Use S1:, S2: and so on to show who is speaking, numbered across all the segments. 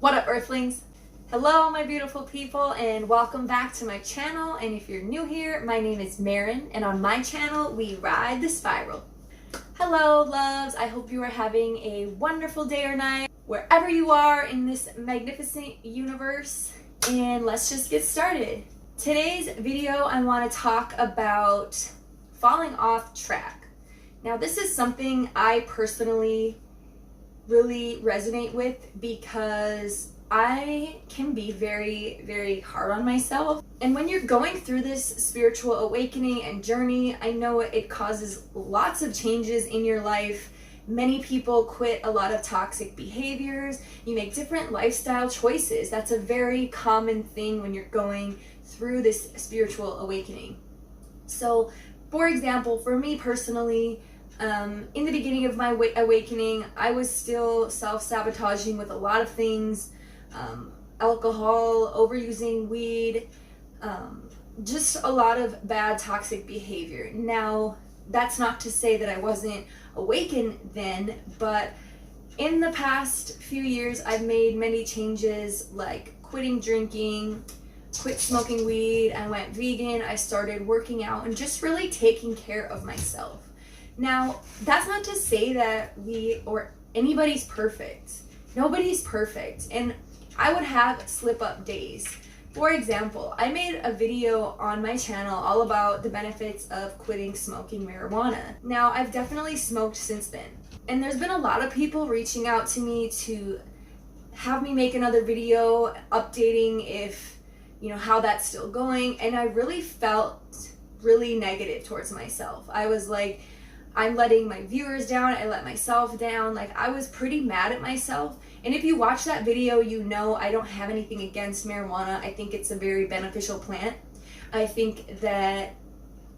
S1: What up, earthlings? Hello, my beautiful people, and welcome back to my channel. And if you're new here, my name is Marin, and on my channel, we ride the spiral. Hello, loves. I hope you are having a wonderful day or night, wherever you are in this magnificent universe. And let's just get started. Today's video, I want to talk about falling off track. Now, this is something I personally really resonate with because I can be very, very hard on myself. And when you're going through this spiritual awakening and journey, I know it causes lots of changes in your life. Many people quit a lot of toxic behaviors. You make different lifestyle choices. That's a very common thing when you're going through this spiritual awakening. So, for example, for me personally, in the beginning of my awakening, I was still self-sabotaging with a lot of things, alcohol, overusing weed, just a lot of bad toxic behavior. Now, that's not to say that I wasn't awakened then, but in the past few years, I've made many changes, like quitting drinking, quit smoking weed, I went vegan, I started working out, and just really taking care of myself. Now, that's not to say that we or anybody's perfect. Nobody's perfect. And I would have slip-up days. For example, I made a video on my channel all about the benefits of quitting smoking marijuana. Now, I've definitely smoked since then. And there's been a lot of people reaching out to me to have me make another video updating if, how that's still going. And I really felt really negative towards myself. I was like, I'm letting my viewers down, I let myself down, like I was pretty mad at myself. And if you watch that video, I don't have anything against marijuana. I think it's a very beneficial plant. I think that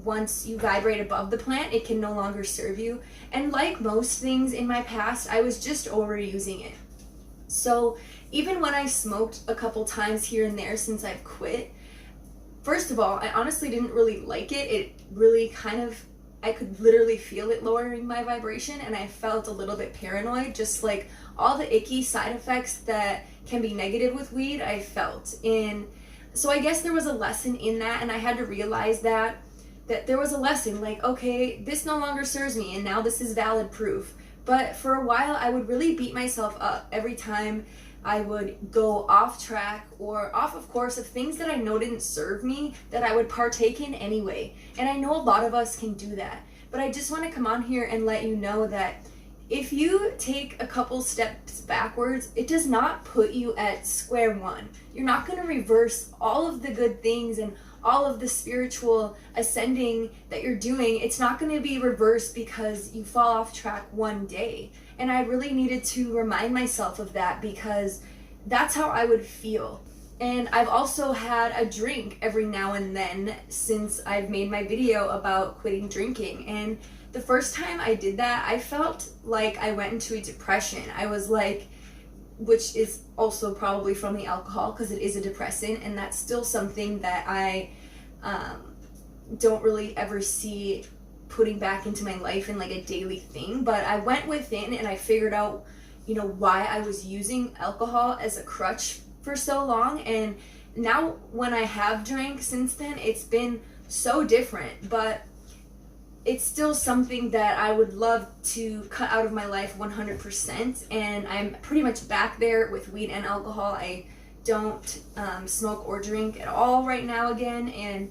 S1: once you vibrate above the plant, it can no longer serve you. And like most things in my past, I was just overusing it. So even when I smoked a couple times here and there since I've quit, first of all, I honestly didn't really like it. It really I could literally feel it lowering my vibration, and I felt a little bit paranoid, just like all the icky side effects that can be negative with weed, I felt. And so I guess there was a lesson in that, and I had to realize that there was a lesson, like, okay, this no longer serves me, and now this is valid proof. But for a while, I would really beat myself up every time I would go off track or off of course of things that I know didn't serve me, that I would partake in anyway. And I know a lot of us can do that. But I just want to come on here and let you know that if you take a couple steps backwards, it does not put you at square one. You're not going to reverse all of the good things and all of the spiritual ascending that you're doing. It's not going to be reversed because you fall off track one day. And I really needed to remind myself of that because that's how I would feel. And I've also had a drink every now and then since I've made my video about quitting drinking. And the first time I did that, I felt like I went into a depression. I was like, which is also probably from the alcohol because it is a depressant, and that's still something that I don't really ever see putting back into my life in like a daily thing. But I went within and I figured out, why I was using alcohol as a crutch for so long. And now when I have drank since then, it's been so different, but it's still something that I would love to cut out of my life 100%. And I'm pretty much back there with weed and alcohol. I don't smoke or drink at all right now again. And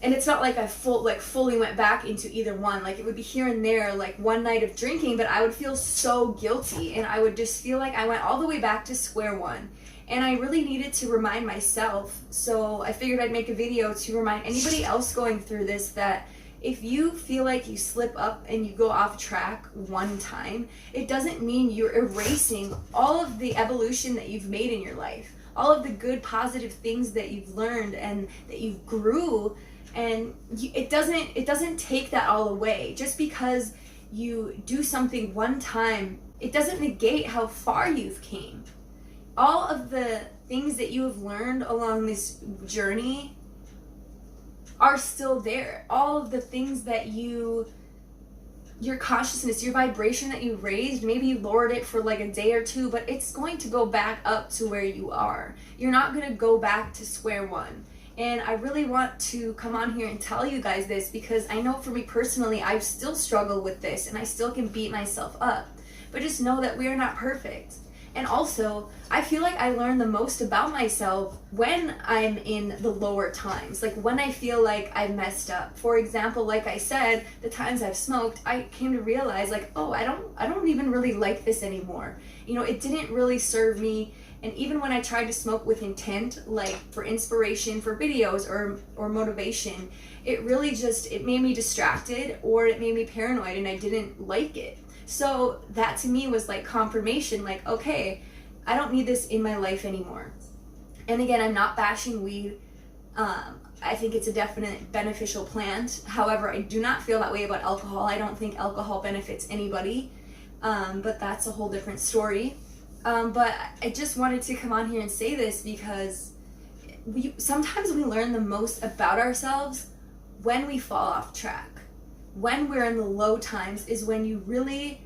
S1: it's not like I fully went back into either one. Like it would be here and there, like one night of drinking, but I would feel so guilty and I would just feel like I went all the way back to square one. And I really needed to remind myself. So I figured I'd make a video to remind anybody else going through this that if you feel like you slip up and you go off track one time, it doesn't mean you're erasing all of the evolution that you've made in your life, all of the good positive things that you've learned and that you grew. And it doesn't take that all away. Just because you do something one time, it doesn't negate how far you've came. All of the things that you have learned along this journey are still there. All of the things that you your consciousness, your vibration that you raised, maybe you lowered it for like a day or two, but it's going to go back up to where you are. You're not going to go back to square one. And I really want to come on here and tell you guys this, because I know for me personally, I still struggle with this and I still can beat myself up. But just know that we are not perfect. And also, I feel like I learn the most about myself when I'm in the lower times, like when I feel like I've messed up. For example, like I said, the times I've smoked, I came to realize like, oh, I don't even really like this anymore. You know, it didn't really serve me. And even when I tried to smoke with intent, like for inspiration for videos or motivation, it really just, it made me distracted or it made me paranoid and I didn't like it. So that to me was like confirmation, like, okay, I don't need this in my life anymore. And again, I'm not bashing weed. I think it's a definite beneficial plant. However, I do not feel that way about alcohol. I don't think alcohol benefits anybody, but that's a whole different story. But I just wanted to come on here and say this because sometimes we learn the most about ourselves when we fall off track. When we're in the low times is when you really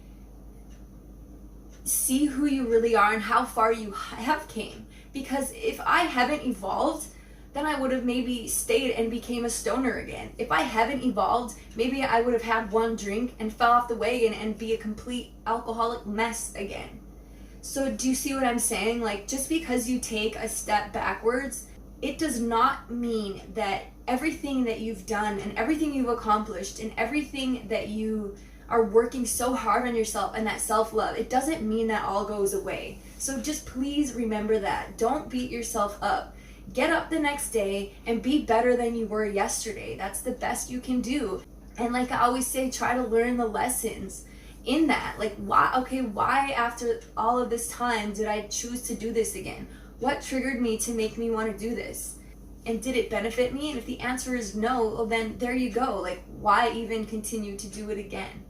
S1: see who you really are and how far you have came. Because if I haven't evolved, then I would have maybe stayed and became a stoner again. If I haven't evolved, maybe I would have had one drink and fell off the wagon and be a complete alcoholic mess again. So do you see what I'm saying? Like, just because you take a step backwards, it does not mean that everything that you've done and everything you've accomplished and everything that you are working so hard on yourself and that self-love, it doesn't mean that all goes away. So just please remember that. Don't beat yourself up. Get up the next day and be better than you were yesterday. That's the best you can do. And like I always say, try to learn the lessons in that. Like, why after all of this time did I choose to do this again? What triggered me to make me want to do this? And did it benefit me? And if the answer is no, well then there you go. Like, why even continue to do it again?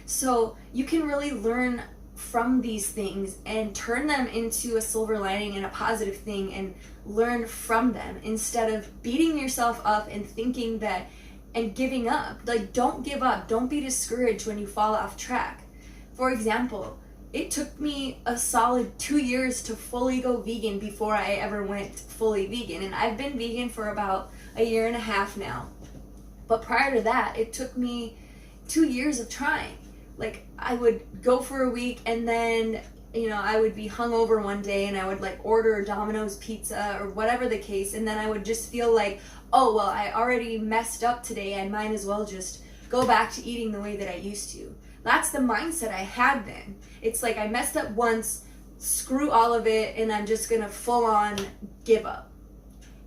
S1: So you can really learn from these things and turn them into a silver lining and a positive thing and learn from them instead of beating yourself up and thinking that and giving up. Like, don't give up. Don't be discouraged when you fall off track. For example, it took me a solid 2 years to fully go vegan before I ever went fully vegan. And I've been vegan for about 1.5 years now. But prior to that, it took me 2 years of trying. Like, I would go for a week and then, you know, I would be hungover one day and I would like order Domino's pizza or whatever the case. And then I would just feel like, oh, well, I already messed up today. I might as well just go back to eating the way that I used to. That's the mindset I had then. It's like I messed up once, screw all of it, and I'm just gonna full on give up.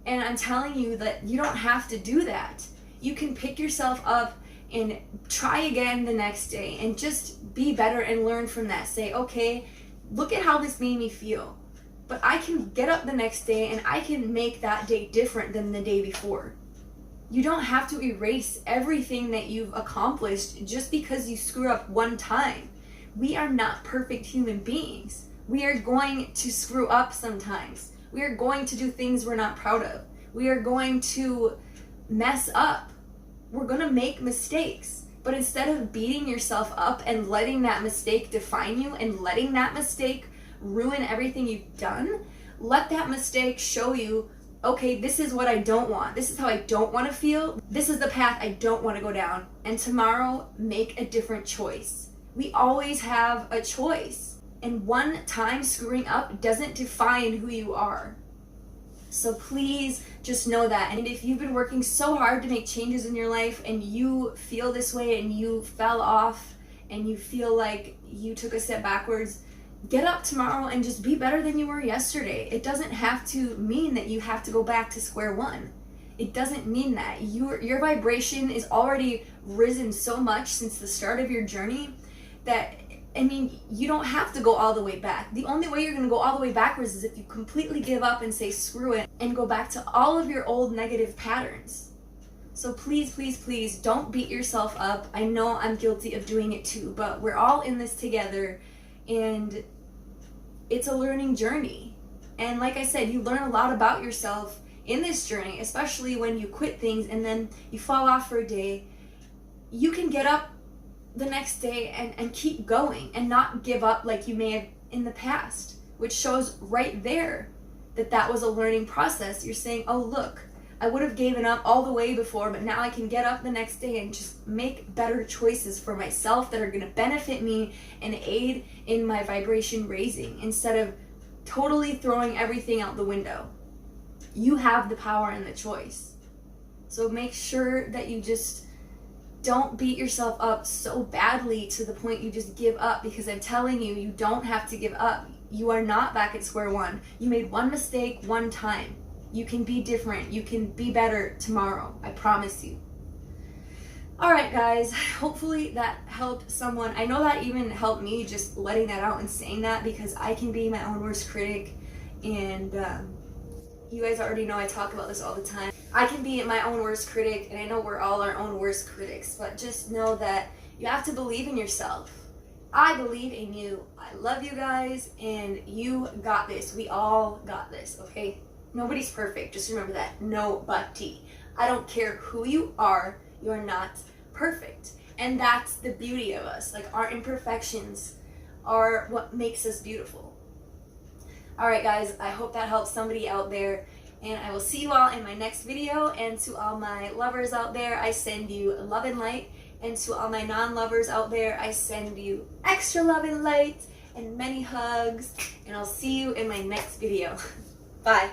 S1: And I'm telling you that you don't have to do that. You can pick yourself up and try again the next day and just be better and learn from that. Say, okay, look at how this made me feel. But I can get up the next day and I can make that day different than the day before. You don't have to erase everything that you've accomplished just because you screw up one time. We are not perfect human beings. We are going to screw up sometimes. We are going to do things we're not proud of. We are going to mess up. We're going to make mistakes. But instead of beating yourself up and letting that mistake define you and letting that mistake ruin everything you've done, let that mistake show you, okay, this is what I don't want. This is how I don't want to feel. This is the path I don't want to go down. And tomorrow, make a different choice. We always have a choice. And one time screwing up doesn't define who you are. So please just know that. And if you've been working so hard to make changes in your life and you feel this way and you fell off and you feel like you took a step backwards, get up tomorrow and just be better than you were yesterday. It doesn't have to mean that you have to go back to square one. It doesn't mean that. Your vibration is already risen so much since the start of your journey that, I mean, you don't have to go all the way back. The only way you're going to go all the way backwards is if you completely give up and say screw it and go back to all of your old negative patterns. So please, please, please don't beat yourself up. I know I'm guilty of doing it too, but we're all in this together. And it's a learning journey. And like I said, you learn a lot about yourself in this journey, especially when you quit things and then you fall off for a day. You can get up the next day and keep going and not give up like you may have in the past, which shows right there that that was a learning process. You're saying, oh, look, I would have given up all the way before, but now I can get up the next day and just make better choices for myself that are going to benefit me and aid in my vibration raising instead of totally throwing everything out the window. You have the power and the choice. So make sure that you just don't beat yourself up so badly to the point you just give up, because I'm telling you, you don't have to give up. You are not back at square one. You made one mistake one time. You can be different. You can be better tomorrow. I promise you. All right, guys. Hopefully that helped someone. I know that even helped me, just letting that out and saying that, because I can be my own worst critic. And you guys already know I talk about this all the time. I can be my own worst critic, and I know we're all our own worst critics, but just know that you have to believe in yourself. I believe in you. I love you guys, and you got this. We all got this, okay? Nobody's perfect. Just remember that. Nobody. I don't care who you are. You're not perfect. And that's the beauty of us. Like, our imperfections are what makes us beautiful. All right, guys. I hope that helps somebody out there. And I will see you all in my next video. And to all my lovers out there, I send you love and light. And to all my non-lovers out there, I send you extra love and light and many hugs. And I'll see you in my next video. Bye.